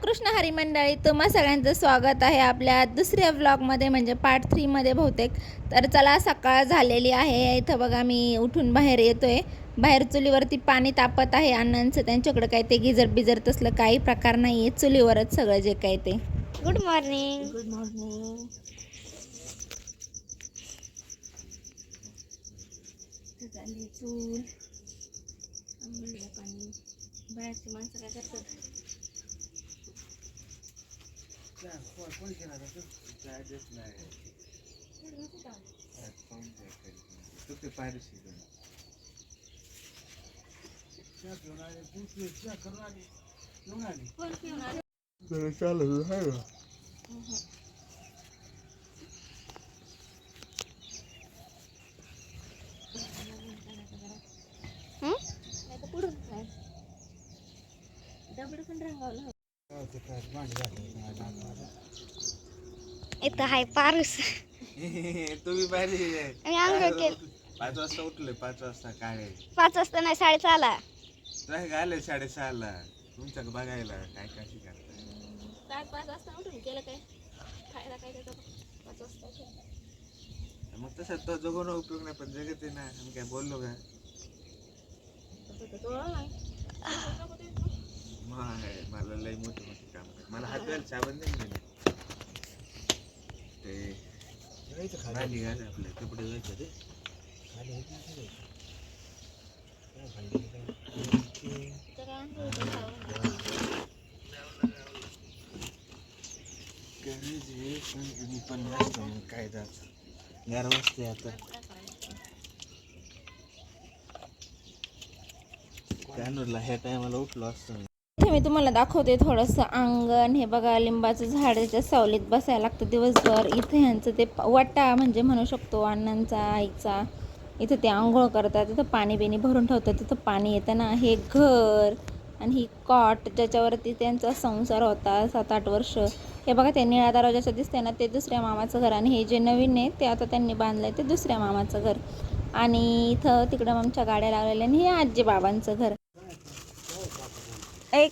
रामकृष्ण हरी मंडळी, तुम्हा सगळ्यांचं स्वागत आहे आपल्या दुसऱ्या व्लॉगमध्ये, म्हणजे पार्ट 3 मध्ये बहुतेक. तर चला, सकाळ झालेली आहे. इथं बघा मी उठून बाहेर येतोय. बाहेर चुलीवरती पाणी तापत आहे अण्णांचं. त्यांच्याकडे काय ते गिजर बिजर तसलं काही प्रकार नाही आहे, चुलीवरच सगळं जे काय ते. Good morning. Good morning. झाली चूल, आंघोळीला पाणी. बाहेरची माणसं काय करतात? इथं हाय पारूस. तुम्ही पाहिजे मी आंघोळ केली 5 वाजता उठले. 5 वाजता काय 5 वाजता नाही 6:30 ला. काय आले 6:30 ला तुमच्याकडे बघायला काय कशी करताय. काय 5 वाजता उठून केलं काय? खायला काय देतात 5 वाजता उठून? मग तसं तो जगून उपयोग नाही, पण जगत आहे ना. आम्ही काय बोललो का? मला लई मोठे मोठे काम कर. मला हात द्यायला साबण दिले ते खाली घाल आपले कपडे धुवायचे ते पण काय जात गार वाजते आता. कानूरला ह्या टायमाला उठलो असतो. इथे मी तुम्हाला दाखवते थोडंसं अंगण. हे बघा, लिंबाचं झाडाच्या सावलीत बसायला लागतं दिवसभर. इथे ह्यांचं ते वाटा म्हणजे म्हणू शकतो अण्णांचा आईचा. इथं ते आंघोळ करतात, तिथं पाणी बिणी भरून ठेवतात, तिथं पाणी येतं ना. हे घर आणि ही कॉट ज्याच्यावरती त्यांचा संसार होता 7-8 वर्ष. हे बघा, ते निळ्या दरवाजाचं दिसतंय ना, ते दुसऱ्या मामाचं घर. आणि हे जे नवीन आहे ते आता त्यांनी बांधलंय, ते दुसऱ्या मामाचं घर. आणि इथं तिकडं आमच्या गाड्या लावलेल्या. आणि हे आजी बाबांचं घर.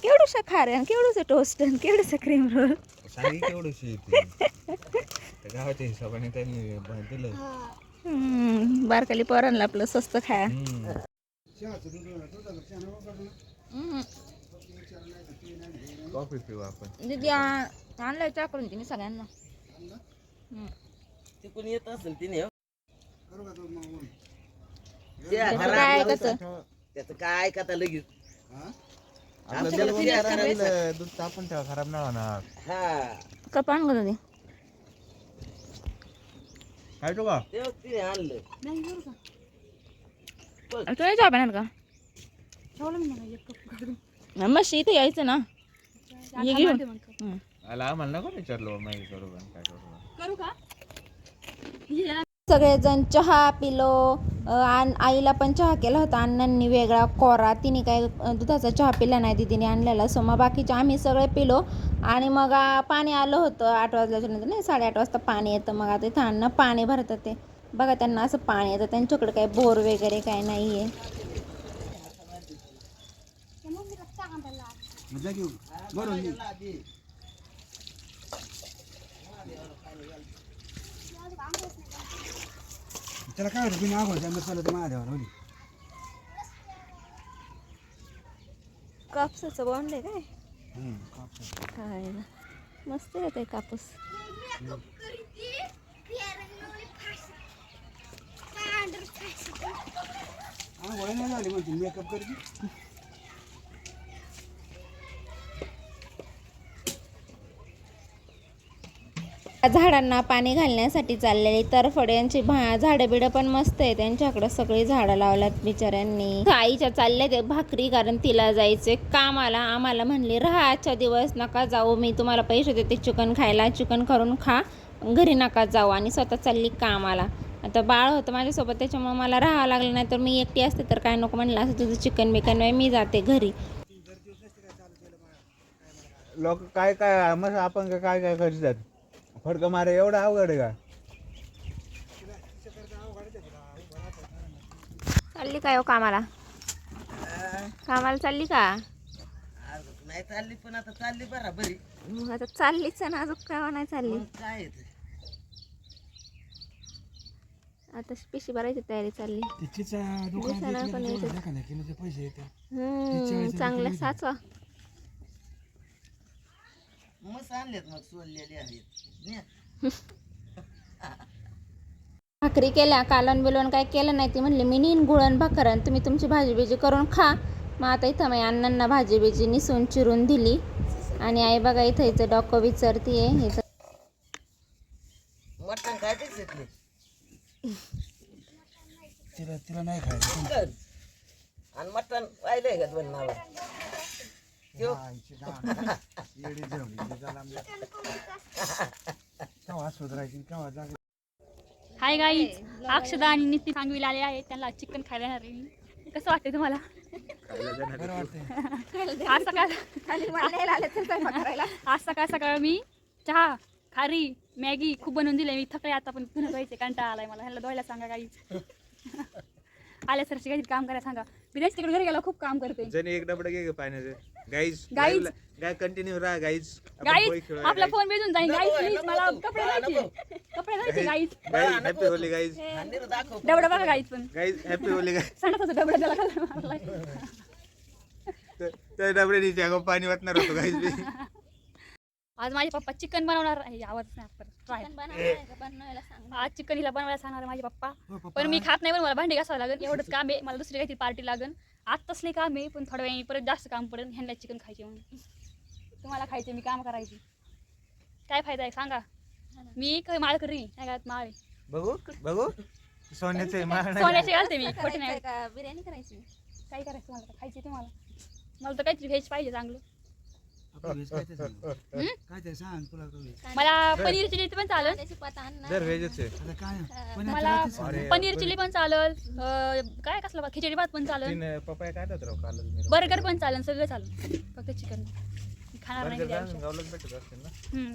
केवढंसं खारं, केवढंसं टोस्ट, केवढंसं क्रीम रोल. सांगी केवढंशी येते गावाच्या हिशोबाने त्यांनी दिलं. बारकाली पोरांना आपलं स्वस्त खाया. कॉफी पिऊ आपण. दीदी आणलाय चहा करून तिने सगळ्यांना. तिकून येत असेल तिने काय कसं त्याचं काय का लगेच दूध तापून ठेवा, खराब नाही होणार. हा कप आण गं दीदी. काय तो का तेव्हा तिने आणलं. तुला चहा पाण्यात का? मग इथे यायचं ना. ये घेऊन. आला आम्हाला नको विचारलो माहिती करू काय करू का? सगळेजण चहा पिलो. आईला पण चहा केला होता अण्णांनी वेगळा कोरा. तिने काय दुधाचा चहा पिला नाही, तिने आणलेला. सो मग बाकीचे आम्ही सगळे पिलो. आणि मग पाणी आलं होतं 8 वाजल्याच्या नंतर, नाही 8:30 वाजता पाणी येतं. मग आता इथं अण्णा पाणी भरतात. ते बघा, त्यांना असं पाणी येतं. त्यांच्याकडे काही बोर वगैरे काय नाही आहे. त्याला काय होतं, तुम्ही आगोल त्या मसाला तर माझ्यावर होती. कापसाचं बॉन्ड आहे काय? काय मस्त येत कापूस. आगोळ नाही झाली म्हणते, मेकअप करते. झाडांना पाणी घालण्यासाठी चाललेली तरफड्यांची झाडं बिडं पण मस्त आहे त्यांच्याकडं. सगळी झाडं लावल्यात बिचाऱ्यांनी. आईच्या चालल्या ते भाकरी, कारण तिला जायचे कामाला. आम्हाला म्हणले राहा आजच्या दिवस, नका जाऊ, मी तुम्हाला पैसे देते चिकन खायला, चिकन करून खा, घरी नका जाऊ. आणि स्वतः चालली कामाला. आता बाळ होतं माझ्यासोबत, त्याच्यामुळे मला राहावं लागलं. नाही तर मी एकटी असते तर काय नको म्हणलं असं, तुझं चिकन बिकन नाही, मी जाते घरी. लोक काय काय मग आपण काय काय करतात. फडक मारे एवढं अवघड आहे का? चालली काय हो कामाला? कामाला चालली का? काय चालली पण आता चालली बराबरी. मग आता चाललीच आहे ना, अजून काय नाही चालली. मग काय आहे ते? आता पिशी भरायची तयारी चालली. तिचीच दिसायला पण यायचं. दुकान किलो ते पैसे येते चांगलं साचवा. मस्त आणलेत मग सोडलेले आहेत न्या. भाकरी केल्या, कालवण बिलवण काय केलं नाही. ती म्हणली मी नीन गुळण भाकरन, तुम्ही तुमची भाजी बिजी करून खा. मग आता इथं मी अण्णांना भाजी बिजी निसून चिरून दिली. आणि आई बघा इथं हिचं डोकं विचारतीये. हिचं मटण काय घेतले तिला नाही खायचं. आणि मटण पाहिलंय का दोन नाव येडी जेवली केव्हा सुधारायची केव्हा जागे. हाय गाईज, अक्षदा आणि नितीन सांगवीला आले आहेत. त्यांना चिकन खायला येणार आहे मी. कसं वाटतंय तुम्हाला? बरं वाटतंय. आज सकाळ सकाळ मी चहा खारी मॅगी खूप बनवून दिले. मी थकले आता, पण धुणं धुवायचे कंटाळा आलाय मला. ह्याला धुवायला सांगा गाईज. आल्या सरशी काहीतरी काम करायला सांगा. मी त्यांच्या तिकडे घरी गेला खूप काम करते. जणी एक डबडं घे पाण्याचं. Guys guys. काय कंटिन्यू राहा गाईज. गाईज आपला फोन भेटून जाईल. गाईज प्लीज मला कपडे द्यायचे. कपडे द्यायचे गाईज. Happy Holi guys. डबडा बघा गाईज. पण गाईज हॅपी होली गाईज. सांगत होतं डबडा त्याला खायला मारलाय. त्या डबड्याने त्यागो पाणी वाटणार होतो गाईज. आज माझे पप्पा चिकन बनवणार आहे. आवाज नाही आज चिकन हिला बनवायला सांगणार माझे पप्पा. पण मी खात नाही, पण मला भांडी घासावं लागेल. एवढंच काम आहे. मला दुसरी काहीतरी पार्टी लागेल. आज तसले काम आहे, पण थोड्या वेळाने परत जास्त काम पडेल. ह्यांना चिकन खायचे म्हणून. तुम्हाला खायचे, मी काम करायची. काय फायदा आहे सांगा. मी माळ करी नाही का माळ आहे. बघू बघू सोन्याचे सोन्याचे घालते मी, खोटे नाही. बिर्याणी करायची. काय करायचं मला, खायची तुम्हाला. मला तर काहीतरी व्हेज पाहिजे चांगलं. काय ते सांग तुला मला पनीर चिली पण चालेल. जर व्हेजच आहे. आता काय मला पनीर चिली पण चालेल. काय कसलं खिचडी भात पण चालेल. तीन पप्पा काय होत राव काल. बर्गर पण चालेल. सगळं चालेल, फक्त चिकन खाणार नाही. गावलाच भेटत असतील ना.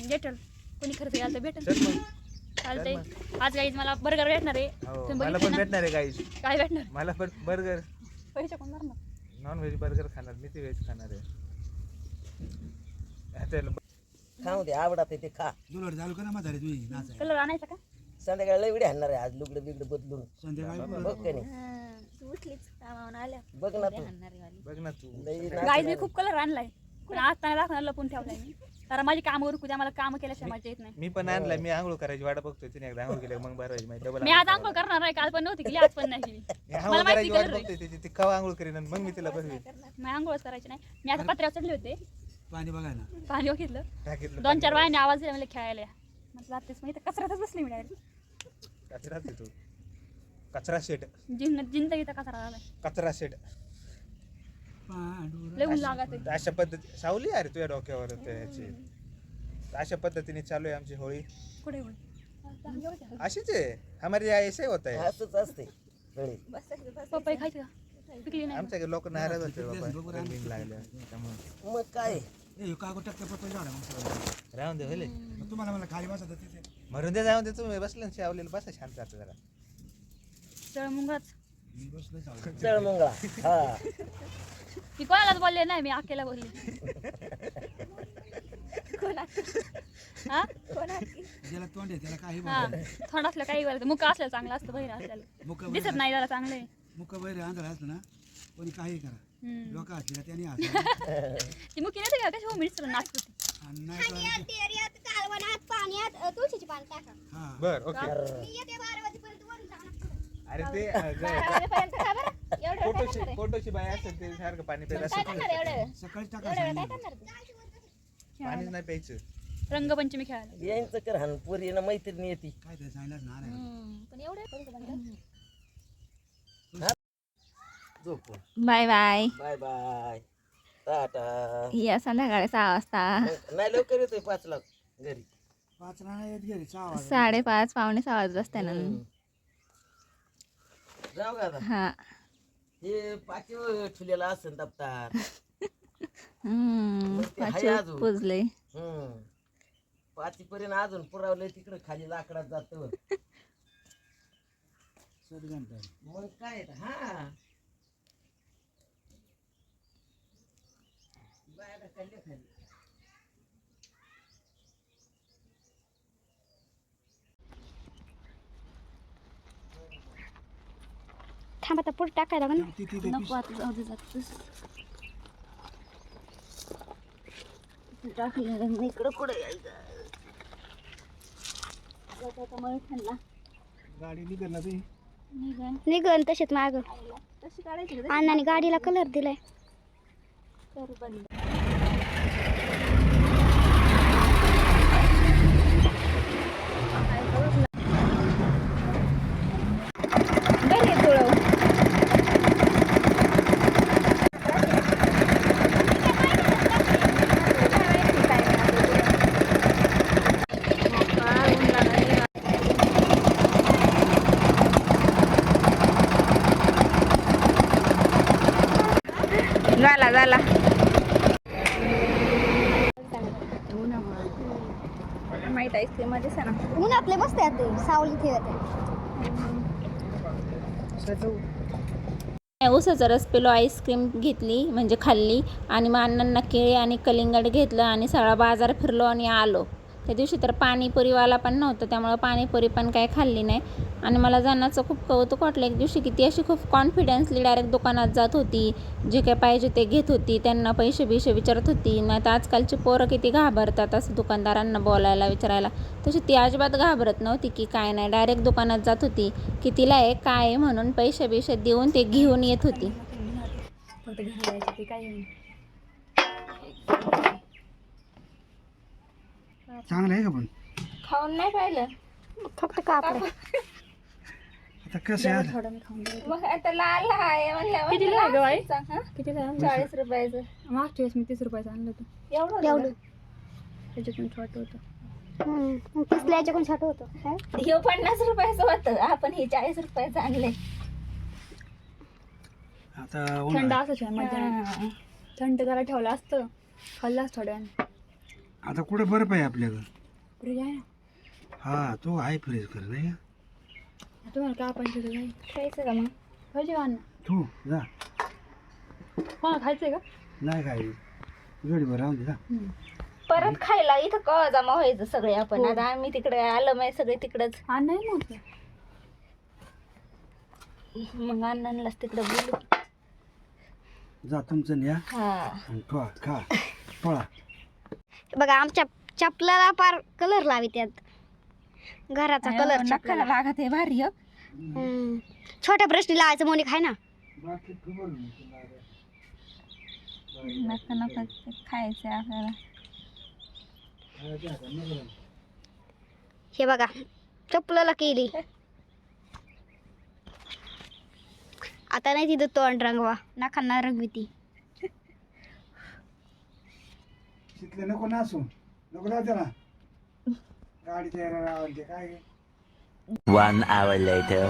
भेटल, कोणी खर्च घाल तर भेटेल. चल मग. चालतंय. आज गाईज मला बर्गर भेटणार आहे. हो, तुम्ही मला बघितलं पण ना? भेटणार आहे गाईज. काय भेटणार? मला पण बर्गर. पैसे कोण मारणार? नॉन व्हेज बर्गर खाणार, मी ते व्हेज खाणार आहे. खाऊ दे आवडत ते खा. दुलट झालो का ना म्हातारी तुम्ही नाचाय कलर आणायचा का? संध्याकाळी लय विडी आणणार आहे आज. लुगडं बिगडं बदलून संध्याकाळी बघ का नाही. उठलीच कामावून आल्या. बघ ना तू बघ ना तू. लय गाईज मी खूप कलर आणलाय, पण आता नाही दाखवणार, लपून ठेवलाय मी. तर माझी कामं उरकू द्या. मला काम केल्याशिवाय मजा येत नाही. मी पण आणला. मी आंघोळ करायची वाट बघतोय. तिने एकदा आंघोळ केली मग बरं माहिती डबल. मी आज आंघोळ करणार आहे. काल पण नव्हती केली, आज पण नाही केली. आंघोळ मला माहिती करायची वाट कलर बघतोय त्याची. ती कवा आंघोळ करीन आणि मग मी तिला बसवी. मी आंघोळच करायची नाही. मी आता पत्र्यावर चढले होते, पाणी बघाय ना. पाणी बघितलं. टाकीतलं 2-4 बायाने आवाज दिला मला खेळायला. म्हटलं जातेच मग इथं कचऱ्यातच बसली मी डायरेक्ट. कचरा तू कचरा शेट. जिंदगीचा कचरा झालाय. कचरा शेट. लय ऊन लागत आहे. अशा पद्धती सावली अरे तुझ्या डोक्यावर ह्याची. अशा पद्धतीने चालू आहे आमची होळी. कुठे होईल? अशीच आहे. हमारी ऐसे होत आहे. असंच असते गळे. पपई खायची का? पिकली नाही. आमच्या लोक नाराज होते बाबा रंगीन लागल्या त्यामुळे. मग काय ए कागो टाकता पप्पा झाडा मग राहून दे होईल. तुम्हाला मला खाली बसत तिथे मरून दे जाऊन दे. तुम्ही बसले शावलेलं बसा शांत जातं जरा. चळ मुंगाच. मी बसलोय जाऊ. चळमंगळा. हा मी कोणालाच बोलले नाही, मी आकेला बोलले. हा ज्याला तोंड आहे त्याला काही हा बोलायचं. थोडं असलं काही बोलायचं. मुका असलं चांगलं असतं, बहिर असल्याला मुका दिसत नाही जरा चांगलं आहे. मुका बैर आंधळा असलं ना कोणी काही करा. हम्म. लोक असले त्याने हसलं. ती मुकी नाही का कशी मिनिट नाचत होती. आणि नाही कळलं कालवणात पाण्यात तुळशीची पान टाका. हा बर ओके. मी येते 12 वाजेपर्यंत वरून जाणार. अरे ते वाजेपर्यंत खा बरं. एवढं काय फोटोची करणार आहे? फोटोची बाई असेल ते सारखं पाणी प्यायला काय करणार आहे एवढं? सकाळी टाका एवढं काय सांगितलं. करणार तू? पाणीच नाही प्यायचं. रंगपंचमी खेळायला. यांचं कर हाण पोरी ना मैत्रिणी येते. काय ते सांगितलंच ना रे. पण एवढं करू का बंद? झोप. Bye bye. Bye bye tata. या संध्याकाळी 6 वाजता. नाही लवकर येतोय 5 ला घरी. 5 नाही येत घरी 6 वाजता. 5:30 पावणे 6 वाजत असते ना. जाऊ का आता. हा. हे पाठीवर ठुलेला असेल दप्तर. ते हाय पाचवी अजून. पुजले. 5 पर्यंत अजून पुरावलंय तिकडे खाली लाकडात जातं. घंटा मग काय हा थांब आता पुढे टाकायला लागेल ना. तिथे नको आता जाऊ दे जातोस टाकलं इकडं कुठे यायचं आता मळठणला गाडी निघत ना ते निघण निघन तसेच माग कशी काढायची ग? अण्णाने गाडीला कलर दिलाय. कर बंद बरं आहे तुळव. झाला झाला माहित आईस्क्रीम मध्ये सांग उन्हातले मस्त आहेत ते, सावली ठेवते. ऊसाचा रस पेलो आईस्क्रीम घेतली म्हणजे खाल्ली आणि मग अण्णांना केळी आणि कलिंगड घेतलं आणि सगळा बाजार फिरलो आणि आलो. त्या दिवशी तर पाणीपुरीवाला पण नव्हतं त्यामुळं पाणीपुरी पण काय खाल्ली नाही आणि मला जाण्याचं खूप कौतुक वाटलं एक दिवशी की ती अशी खूप कॉन्फिडन्सली डायरेक्ट दुकानात जात होती, जे काय पाहिजे ते घेत होती, त्यांना पैसे बिशे विचारत होती. नाही तर आजकालची पोरं किती घाबरतात असं दुकानदारांना बोलायला विचारायला, तशी ती अजिबात घाबरत नव्हती की काय नाही, डायरेक्ट दुकानात जात होती की तिला आहे काय आहे म्हणून पैसे बिशे देऊन ते घेऊन येत होती. फक्त घरी जायचं ते काय चांगलं आहे का पण खाऊन नाही पाहिलं फक्त कापड आता कसं आहे आता? थोडं मी खाऊन बघते. मग आता लाल आहे म्हणल्यावर कितीला आहे गं बाई? हा? कितीला आहे? 40 रुपयाचं मागच्या वेळेस मी 30 रुपयाचं आणलं होतं. एवढं एवढं त्याच्यातून छोटं होतं. पिसल्याच्या कोण छाट होतं काय? हे 50 रुपयाचं होतं, आपण हे 40 रुपयाचं आणले. आता थंड उन्हाळा. असंच आहे मध्याह्न. थंड जरा ठेवलं असतं खाल्लाच थोड्या आता कुठे बरं पाहिजे आपल्याकडं? फ्रीज आहे ना हा तो आहे फ्रीज कर नाही का? तुम्हाला काय पाहिजे होतं काय खायचं का मग? पाहिजे का अन्न तू जा कोणाला खायचंय का नाही काय जोडीवर राहून दे जा. परत खायला इथं कवा जमा व्हायचं सगळे आपण. आता आम्ही तिकडे आलं माहिती सगळे तिकडच, अन्न नाही नव्हतं मग अण्णांनाच तिकडे बोलू. जा तुमचं न्या हा आणि खा खा पळा. बघा आमच्या चपलाला पार कलर लावी त्यात घराचा कलर नकाला लागत आहे भारी हो. छोट्या प्रश्नी लावायचं मोनिक आहे ना. नका नका खायचं आपल्याला. हे बघा चपलाला केली आता नाही तिथं तोंड रंगवा नाकांना रंगवी ती. तिथले नको नासू नको ना त्याला गाडी तयार काय. 1 hour later.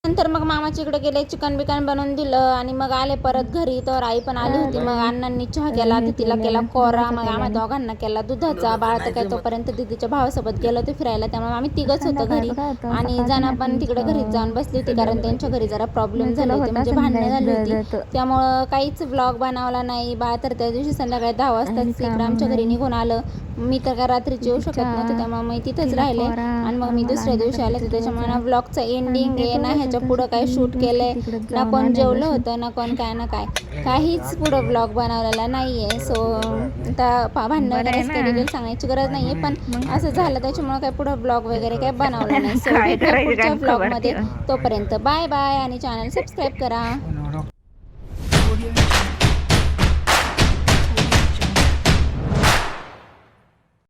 नंतर मग मामाच्या इकडे गेले, चिकन बिकन बनवून दिलं आणि मग आले परत घरी. तर आई पण आली होती. मग अण्णांनी चहा केला, तिला केला कोरा, मग आम्हा दोघांना केला दुधाचा. बाळ तर काय तोपर्यंत दिदीच्या भावासोबत गेलो होते फिरायला, त्यामुळे आम्ही तिघच होतो घरी. आणि जना पण तिकडे घरीच जाऊन बसली होती कारण त्यांच्या घरी जरा प्रॉब्लेम झाले होते, म्हणजे भांडणं झाली होती. त्यामुळं काहीच व्लॉग बनवला नाही. बाळ तर त्या दिवशी संध्याकाळी 10 वाजता इकडे आमच्या घरी निघून आलं. मी तर काय रात्रीची येऊ शकत नव्हते, त्यामुळे मी तिथंच राहिले आणि मग मी दुसऱ्या दिवशी आले. तर त्याच्यामुळे ना व्लॉगचं एंडिंग आहे ना, ह्याच्या पुढं काही शूट केलंय ना, कोण जेवलं होतं ना, कोण काय ना काय, काहीच पुढं ब्लॉग बनवलेला नाहीये. सो आता भांडणं वगैरे केलेली सांगण्याची गरज नाहीये, पण असं झालं त्याच्यामुळे काही पुढं ब्लॉग वगैरे काही बनवलं नाही. सो पुढच्या ब्लॉगमध्ये, तोपर्यंत बाय बाय आणि चॅनल सबस्क्राईब करा.